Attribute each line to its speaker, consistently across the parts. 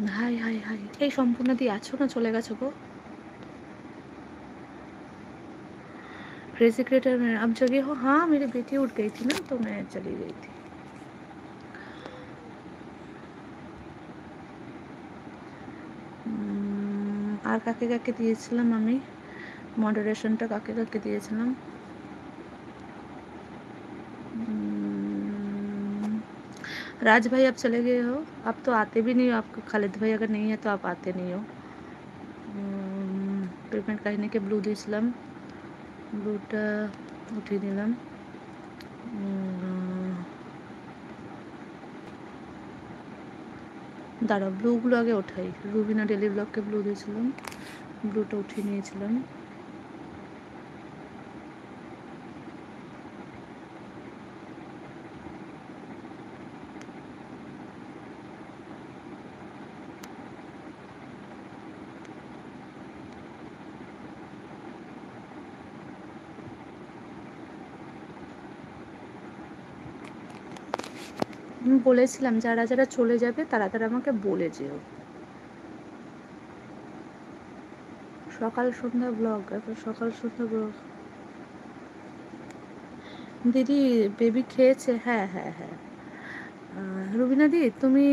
Speaker 1: हाय हाय हाय ये संपूर्ण दी आछो ना चले गেছো गो क्रेजी क्रिएटर में अब जगह हो हाँ मेरी बेटी उठ गई थी ना तो मैं चली गई थी আর কাকে কাকে দিয়েছিলাম আমি মডারেশনটা কাকে কাকে দিয়েছিলাম राज भाई आप चले गए हो आप तो आते भी नहीं हो आपको खालिद भाई अगर नहीं है तो आप आते नहीं हो पेमेंट কাহিনীকে ব্লু দিয়েছিলাম ব্লুটা উঠিয়ে দিলাম দাঁড়াও ব্লুগুলো আগে ওঠাই রুবিনা ডেলি ব্লগকে ব্লু দিয়েছিলাম ব্লুটা উঠিয়ে নিয়েছিলাম আমি বলেছিলাম যারা যারা চলে যাবে তারা তারা আমাকে বলে যেও সকাল সন্ধ্যা ব্লগ সকাল সন্ধ্যা ব্লগ দিদি বেবি খেয়েছে হ্যাঁ হ্যাঁ হ্যাঁ রুবিনা দি তুমি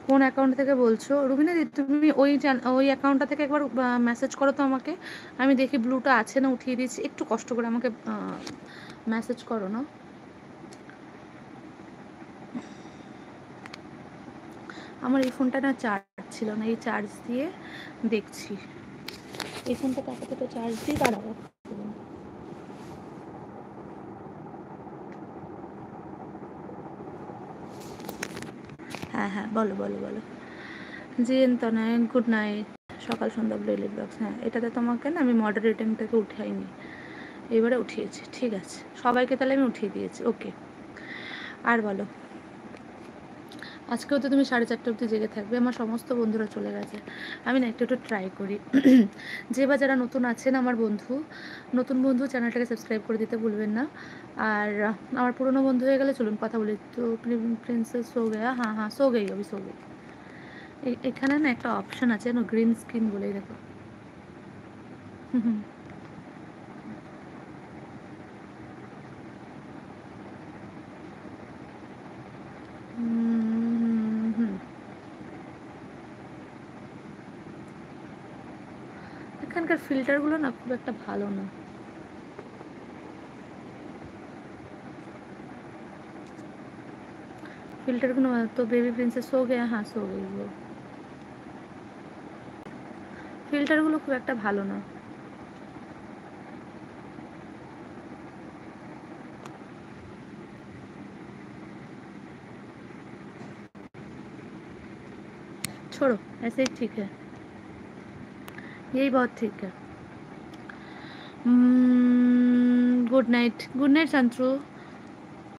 Speaker 1: কোন অ্যাকাউন্ট থেকে বলছো রুবিনা দি তুমি ওই অ্যাকাউন্টটা থেকে একবার মেসেজ করো তো আমাকে আমি দেখি ব্লুটা আছে না উঠিয়ে দিয়েছি একটু কষ্ট করে আমাকে মেসেজ করো না আমার এই ফোনটা না চার্জ ছিল না এই চার্জ দিয়ে দেখছি এই ফোনটা তো চার্জ দিয়ে দাঁড়াবো হ্যাঁ হ্যাঁ বলো বলো বলো জি তনয় গুড নাইট সকাল সন্ধ্যা ডেইলি ব্লগস হ্যাঁ এটাতে তোমাকে না আমি মডারেটিং থেকে উঠাইনি এবারে উঠিয়েছি ঠিক আছে সবাইকে তাহলে আমি উঠিয়ে দিয়েছি ওকে আর বলো আজকেও তো তুমি 4:30 অবধি জেগে থাকবে আমার সমস্ত বন্ধুরা চলে গেছে আমি না একটু একটু ট্রাই করি যে বা যারা নতুন আছেন আমার বন্ধু নতুন বন্ধু চ্যানেলটাকে সাবস্ক্রাইব করে দিতে ভুলবেন না আর আমার পুরনো বন্ধু হয়ে গেলে চলুন কথা বলি তো প্রিন্সেস সো গয়া হ্যাঁ হ্যাঁ সো গই আমি সো গই এখানে না একটা অপশন আছে না গ্রিন স্ক্রিন বলেই দেখো হুম হুম এখানকার ফিল্টারগুলো না খুব একটা ভালো না ফিল্টারগুলো তো বেবি প্রিন্সেস সো গয়া হ্যাঁ সো গই वो ফিল্টারগুলো খুব একটা ভালো না छोड़ो ऐसे ही ठीक है यही बहुत ठीक है गुड नाइट शांतु